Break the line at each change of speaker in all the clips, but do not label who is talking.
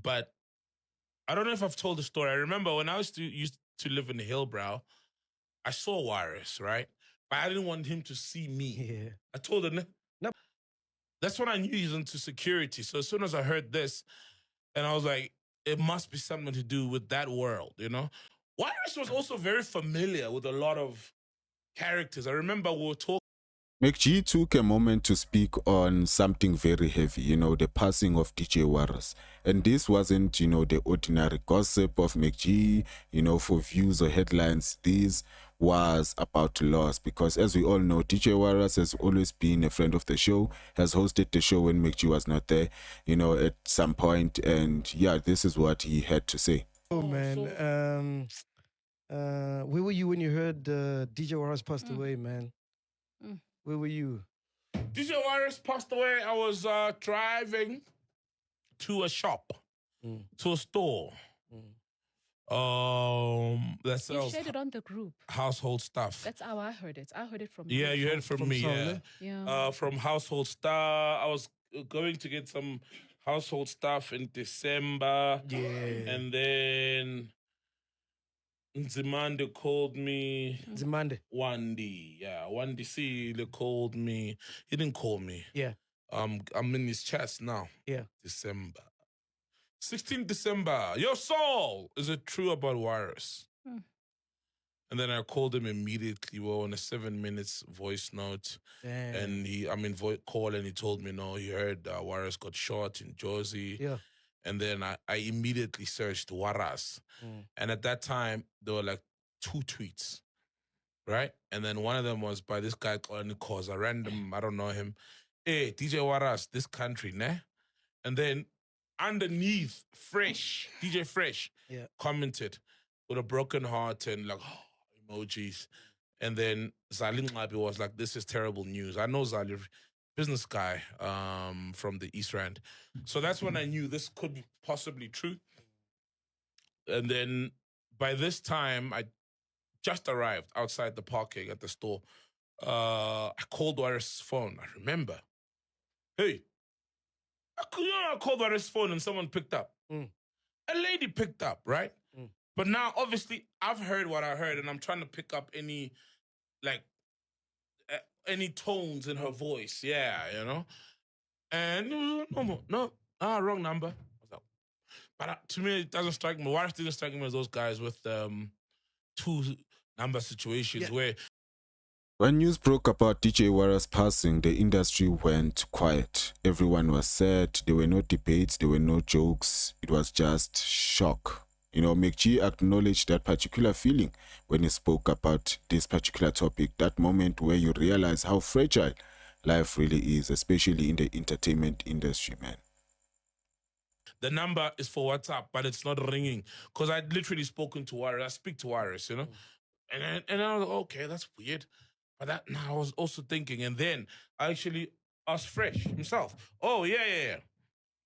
But I don't know if I've told the story. I remember when I used to live in Hillbrow, I saw Warras, right? But I didn't want him to see me.
Yeah.
I told him,
no.
That's when I knew he's into security. So as soon as I heard this, and I was like, it must be something to do with that world, you know? Warras was also very familiar with a lot of characters. I remember we were talking.
MacG took a moment to speak on something very heavy, the passing of DJ Warras. And this wasn't, the ordinary gossip of MacG, for views or headlines. This was about loss because, as we all know, DJ Warras has always been a friend of the show, has hosted the show when MacG was not there, at some point. And yeah, this is what he had to say.
Oh, man. Where were you when you heard DJ Warras passed away, man? Where were you?
DJ Warras passed away. I was driving to a shop, to a store. That sells.
You shared it on the group.
Household stuff.
That's how I heard it. I heard it from
you. Yeah, you heard it from me.
Yeah.
From household stuff. I was going to get some household stuff in December.
Yeah.
And then Nzimande called me.
Nzimande?
Wandi. Yeah, Wandi C called me. He didn't call me.
Yeah.
I'm in his chats now.
Yeah.
December. 16th December. Yo, Saul, is it true about Warras? And then I called him immediately. We were on a 7 minutes voice note.
Damn.
And call, and he told me, no, he heard Warras got shot in Jersey.
Yeah.
And then I immediately searched Warras. And at that time, there were like 2 tweets, right? And then one of them was by this guy called Nichols, a random, I don't know him. Hey, DJ Warras, this country, ne? And then underneath, DJ Fresh, commented with a broken heart and like, emojis. And then Zali Nglabi was like, this is terrible news. I know Zali, business guy from the East Rand. So that's when I knew this could be possibly true. And then by this time, I just arrived outside the parking at the store. I called Warras' phone, I remember. Hey, I called Warras' phone and someone picked up. A lady picked up, right? But now, obviously, I've heard what I heard, and I'm trying to pick up any tones in her voice. Yeah, And no, wrong number. But to me, it doesn't strike me. Warras didn't strike me as those guys with 2 number situations where.
When news broke about DJ Warras passing, the industry went quiet. Everyone was sad. There were no debates. There were no jokes. It was just shock. MacG acknowledged that particular feeling when he spoke about this particular topic, that moment where you realize how fragile life really is, especially in the entertainment industry, man.
The number is for WhatsApp, but it's not ringing. Because I'd literally spoken to Warras. I speak to Warras, And I was like, okay, that's weird. But I was also thinking, and then I actually asked Fresh himself. Oh, yeah.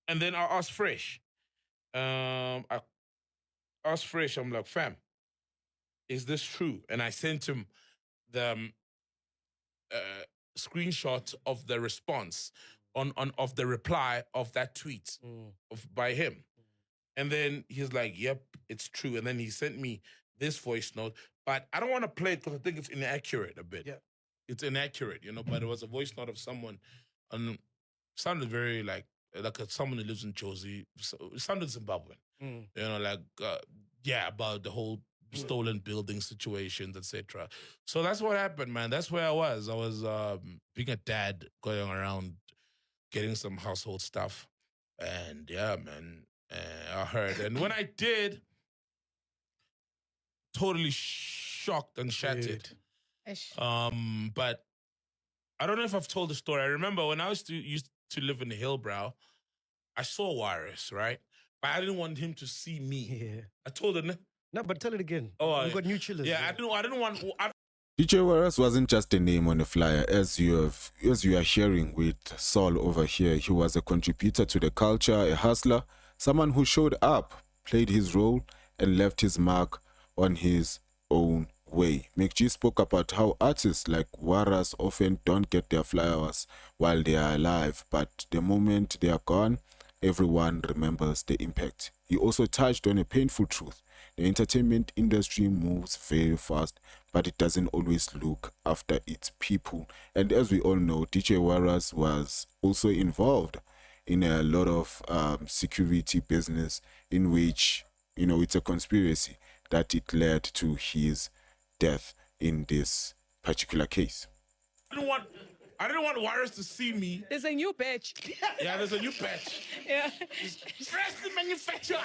And then I asked Fresh. I asked Fresh, I'm like, fam, is this true? And I sent him the screenshot of the response of the reply of that tweet by him. And then he's like, yep, it's true. And then he sent me this voice note. But I don't want to play it because I think it's inaccurate a bit.
Yeah. It's
inaccurate, but it was a voice note of someone. And sounded very like someone who lives in Jersey. So it sounded Zimbabwean. About the whole stolen building situations, etc. So that's what happened, man. That's where I was. I was being a dad, going around, getting some household stuff. And yeah, man, I heard. And when I did, totally shocked and shattered. But I don't know if I've told the story. I remember when I used to live in Hillbrow, I saw Warras, right? But I didn't want him to see me.
Yeah.
I told him.
No, but tell it again.
Oh,
we got new chillers.
Yeah, I didn't want.
DJ Warras wasn't just a name on a flyer, as you are hearing with Saul over here. He was a contributor to the culture, a hustler, someone who showed up, played his role, and left his mark on his own way. MacG spoke about how artists like Warras often don't get their flowers while they are alive, but the moment they are gone, everyone remembers the impact. He also touched on a painful truth. The entertainment industry moves very fast, but it doesn't always look after its people. And as we all know, DJ Warras was also involved in a lot of security business in which, it's a conspiracy that it led to his death in this particular case.
I didn't want Warras to see me.
There's a new batch.
Yeah, there's a new batch.
Yeah.
First manufacturer.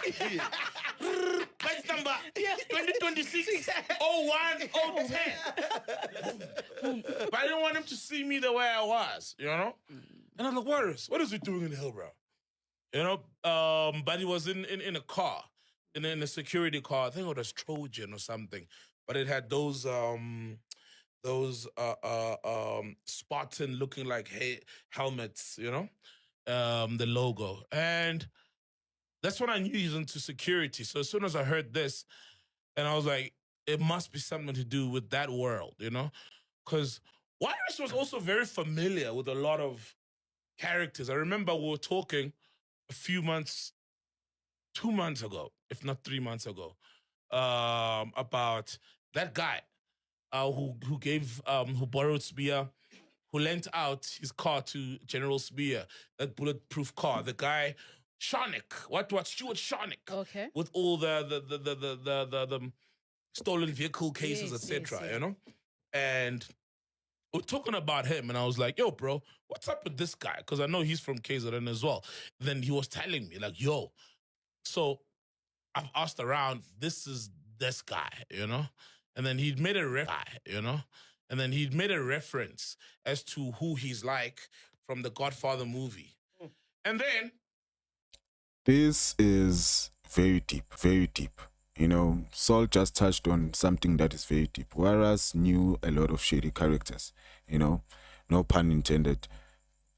Batch number 2026 01 010. But I didn't want him to see me the way I was, And I'm like, Warras, what is he doing in hell, bro? But he was in a car, in a security car. I think it was Trojan or something. But it had those Spartan looking like helmets, the logo. And that's when I knew he was into security. So as soon as I heard this, and I was like, it must be something to do with that world, Because Warras was also very familiar with a lot of characters. I remember we were talking a few months, 2 months ago, if not 3 months ago, about that guy. Who borrowed Spear, who lent out his car to General Spear, that bulletproof car. The guy, Sharnik, what Stuart Sharnik,
Okay.
with all the stolen vehicle cases, etc. And we're talking about him, and I was like, "Yo, bro, what's up with this guy?" Because I know he's from KZN as well. Then he was telling me, like, "Yo," so I've asked around. This is this guy, And then he'd made a reference as to who he's like from the Godfather movie. And then
this is very deep, very deep. Saul just touched on something that is very deep. Warras knew a lot of shady characters, no pun intended.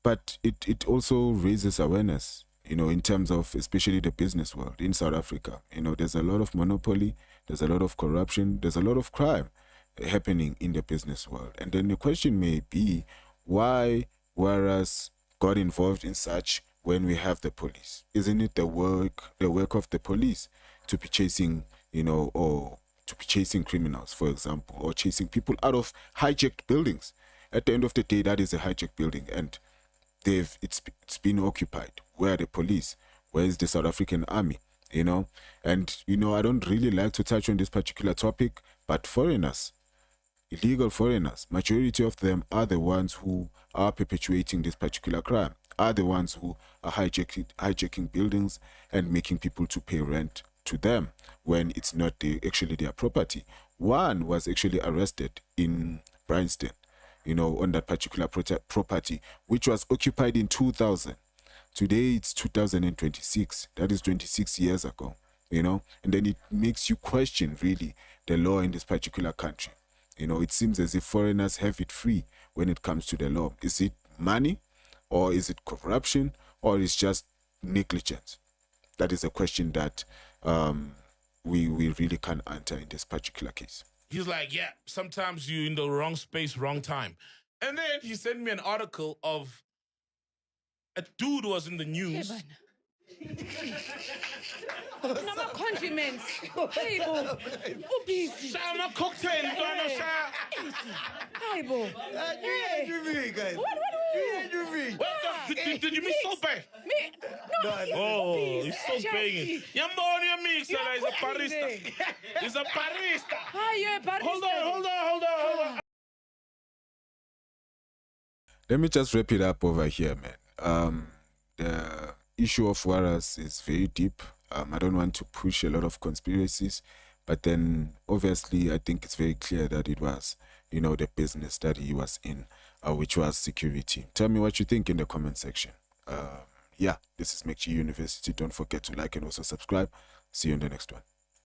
But it also raises awareness, in terms of especially the business world in South Africa. There's a lot of monopoly, there's a lot of corruption, there's a lot of crime happening in the business world. And then the question may be, why Warras got involved in such when we have the police? Isn't it the work of the police to be chasing, or to be chasing criminals, for example, or chasing people out of hijacked buildings? At the end of the day, that is a hijacked building, and it's been occupied. Where are the police? Where is the South African army? And I don't really like to touch on this particular topic, but foreigners, illegal foreigners, majority of them are the ones who are perpetuating this particular crime, are the ones who are hijacking buildings and making people to pay rent to them when it's not actually their property. One was actually arrested in Bryanston, on that particular property, which was occupied in 2000. Today it's 2026. That is 26 years ago, and then it makes you question really the law in this particular country. It seems as if foreigners have it free when it comes to the law. Is it money, or is it corruption, or is just negligence? That is a question that we really can't answer in this particular case.
He's like, yeah, sometimes you're in the wrong space, wrong time. And then he sent me an article of a dude was in the news.
Nama compliments. Hey, bo.
Shama cocktail,
Hey, bo.
Hey. Guys.
What
Did you miss Sope?
Me? No.
Oh, he's so banging. Yambo, mix. He's a barista. He's a barista.
Hi, you're a barista.
Hold on.
Let me just wrap it up over here, man. The issue of Warras is very deep. I don't want to push a lot of conspiracies, but then obviously I think it's very clear that it was, the business that he was in, which was security. Tell me what you think in the comment section. Yeah, this is MacG University. Don't forget to like and also subscribe. See you in the next one.